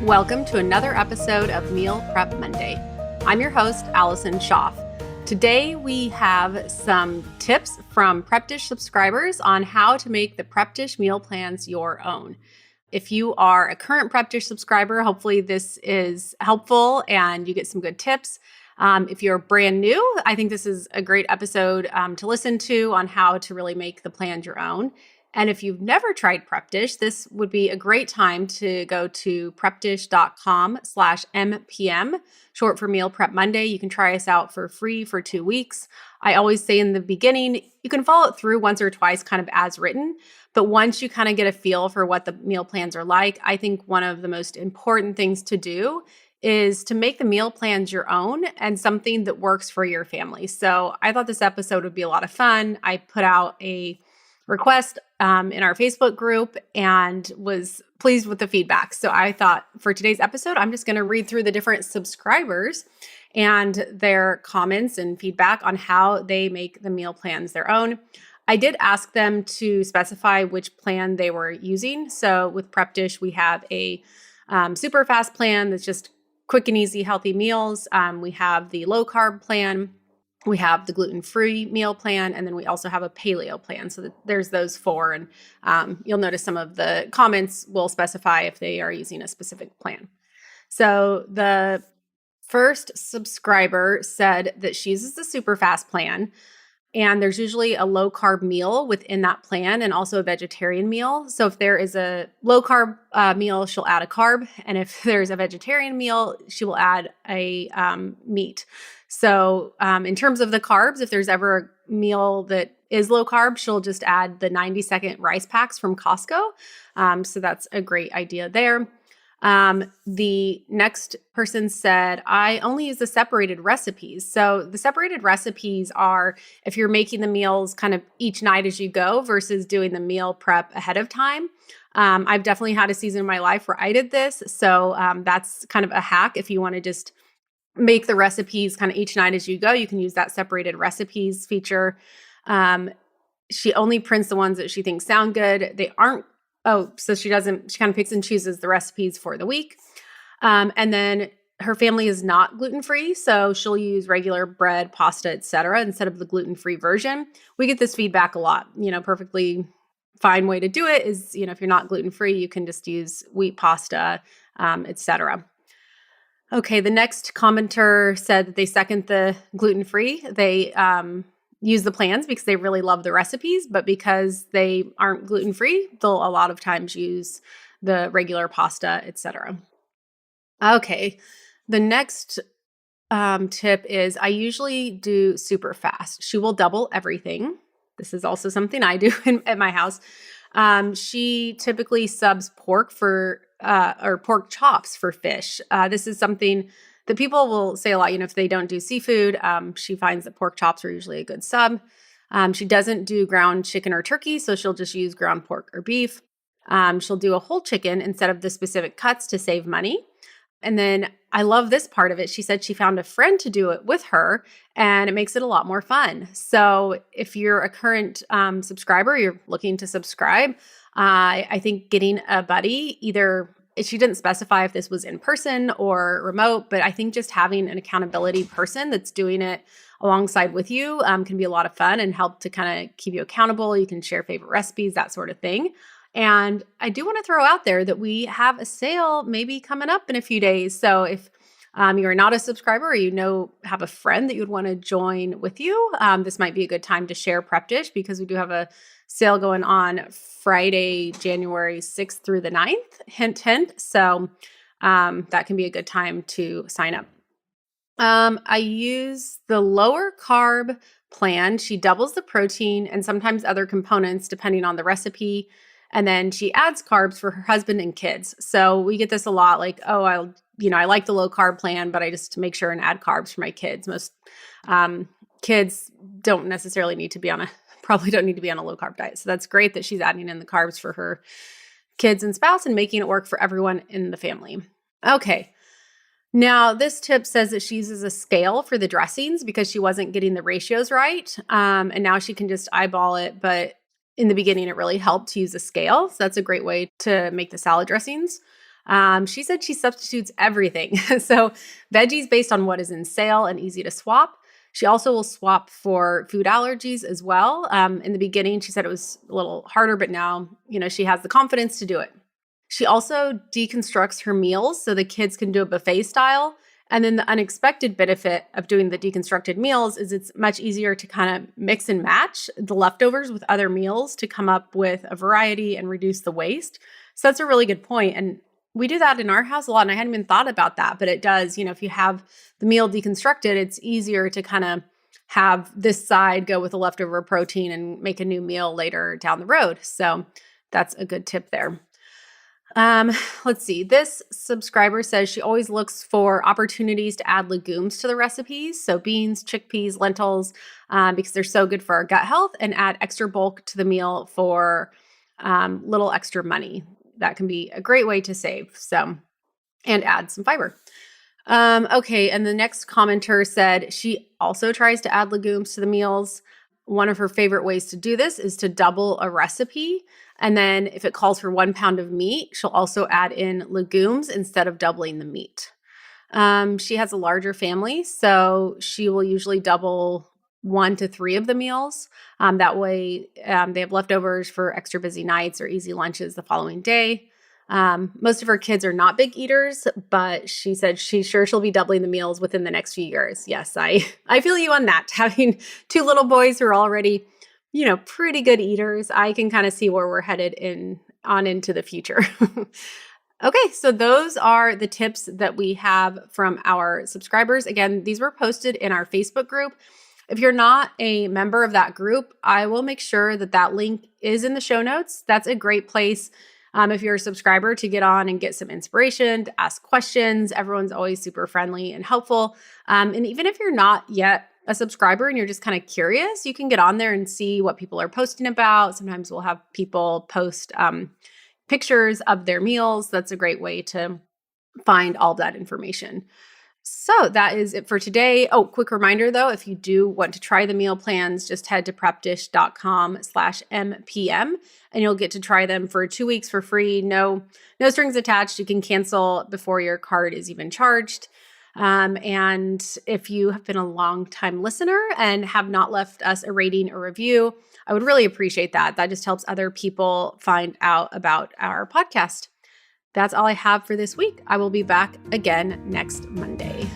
Welcome to another episode of Meal Prep Monday. I'm your host, Allison Schaff. Today we have some tips from Prep Dish subscribers on how to make the Prep Dish meal plans your own. If you are a current Prep Dish subscriber, hopefully this is helpful and you get some good tips. If you're brand new, I think this is a great episode to listen to on how to really make the plans your own. And if you've never tried Prep Dish, this would be a great time to go to prepdish.com/MPM, short for Meal Prep Monday. You can try us out for free for 2 weeks. I always say in the beginning, you can follow it through once or twice kind of as written. But once you kind of get a feel for what the meal plans are like, I think one of the most important things to do is to make the meal plans your own and something that works for your family. So I thought this episode would be a lot of fun. I put out a request in our Facebook group and was pleased with the feedback. So I thought for today's episode, I'm just going to read through the different subscribers and their comments and feedback on how they make the meal plans their own. I did ask them to specify which plan they were using. So with Prep Dish, we have a super fast plan that's just quick and easy, healthy meals. We have the low carb plan. We have the gluten-free meal plan, and then we also have a paleo plan. So there's those four, and you'll notice some of the comments will specify if they are using a specific plan. So the first subscriber said that she uses the super fast plan, and there's usually a low carb meal within that plan and also a vegetarian meal. So if there is a low carb meal, she'll add a carb. And if there's a vegetarian meal, she will add a meat. So in terms of the carbs, if there's ever a meal that is low carb, she'll just add the 90-second rice packs from Costco. So that's a great idea there. The next person said, I only use the separated recipes. So the separated recipes are if you're making the meals kind of each night as you go versus doing the meal prep ahead of time. I've definitely had a season in my life where I did this. So that's kind of a hack. If you want to just make the recipes kind of each night as you go, you can use that separated recipes feature. She only prints the ones that she thinks sound good. They aren't so she kind of picks and chooses the recipes for the week. And then her family is not gluten-free, so she'll use regular bread, pasta, etc. instead of the gluten-free version. We get this feedback a lot. Perfectly fine way to do it is, if you're not gluten-free, you can just use wheat pasta, etc. Okay, the next commenter said that they second the gluten-free. They use the plans because they really love the recipes, but because they aren't gluten-free, they'll a lot of times use the regular pasta, etc. Okay, the next tip is I usually do super fast. She will double everything. This is also something I do at my house. She typically subs pork or pork chops for fish. This is something that people will say a lot, if they don't do seafood. She finds that pork chops are usually a good sub. She doesn't do ground chicken or turkey, so she'll just use ground pork or beef. She'll do a whole chicken instead of the specific cuts to save money. And then I love this part of it. She said she found a friend to do it with her, and it makes it a lot more fun. So if you're a current subscriber, you're looking to subscribe, I think getting a buddy, either she didn't specify if this was in person or remote, but I think just having an accountability person that's doing it alongside with you can be a lot of fun and help to kind of keep you accountable. You can share favorite recipes, that sort of thing. And I do want to throw out there that we have a sale maybe coming up in a few days. So if you're not a subscriber or have a friend that you would want to join with you, this might be a good time to share Prep Dish because we do have a sale going on Friday, January 6th through the 9th, hint, hint. So that can be a good time to sign up. I use the lower carb plan. She doubles the protein and sometimes other components depending on the recipe. And then she adds carbs for her husband and kids. So we get this a lot like, I like the low carb plan, but I just make sure and add carbs for my kids. Most kids don't necessarily probably don't need to be on a low carb diet. So that's great that she's adding in the carbs for her kids and spouse and making it work for everyone in the family. Okay. Now, this tip says that she uses a scale for the dressings because she wasn't getting the ratios right. And now she can just eyeball it. But in the beginning, it really helped to use a scale. So that's a great way to make the salad dressings. She said she substitutes everything. So veggies based on what is in sale and easy to swap. She also will swap for food allergies as well. In the beginning, she said it was a little harder, but now, she has the confidence to do it. She also deconstructs her meals so the kids can do a buffet style. And then the unexpected benefit of doing the deconstructed meals is it's much easier to kind of mix and match the leftovers with other meals to come up with a variety and reduce the waste. So that's a really good point. And we do that in our house a lot. And I hadn't even thought about that, but it does. If you have the meal deconstructed, it's easier to kind of have this side go with the leftover protein and make a new meal later down the road. So that's a good tip there. Let's see. This subscriber says she always looks for opportunities to add legumes to the recipes. So beans, chickpeas, lentils, because they're so good for our gut health, and add extra bulk to the meal for little extra money. That can be a great way to save. So, and add some fiber. Okay. And the next commenter said she also tries to add legumes to the meals. One of her favorite ways to do this is to double a recipe. And then if it calls for 1 pound of meat, she'll also add in legumes instead of doubling the meat. She has a larger family, so she will usually double 1 to 3 of the meals. That way they have leftovers for extra busy nights or easy lunches the following day. Most of her kids are not big eaters, but she said she's sure she'll be doubling the meals within the next few years. Yes, I feel you on that. Having 2 little boys who are already, pretty good eaters, I can kind of see where we're headed into the future. Okay, so those are the tips that we have from our subscribers. Again, these were posted in our Facebook group. If you're not a member of that group, I will make sure that link is in the show notes. That's a great place if you're a subscriber to get on and get some inspiration, to ask questions. Everyone's always super friendly and helpful. And even if you're not yet a subscriber and you're just kind of curious, you can get on there and see what people are posting about. Sometimes we'll have people post pictures of their meals. That's a great way to find all that information. So that is it for today. Oh, quick reminder though, if you do want to try the meal plans, just head to prepdish.com/MPM and you'll get to try them for 2 weeks for free. No strings attached. You can cancel before your card is even charged. And if you have been a long-time listener and have not left us a rating or review, I would really appreciate that. That just helps other people find out about our podcast. That's all I have for this week. I will be back again next Monday.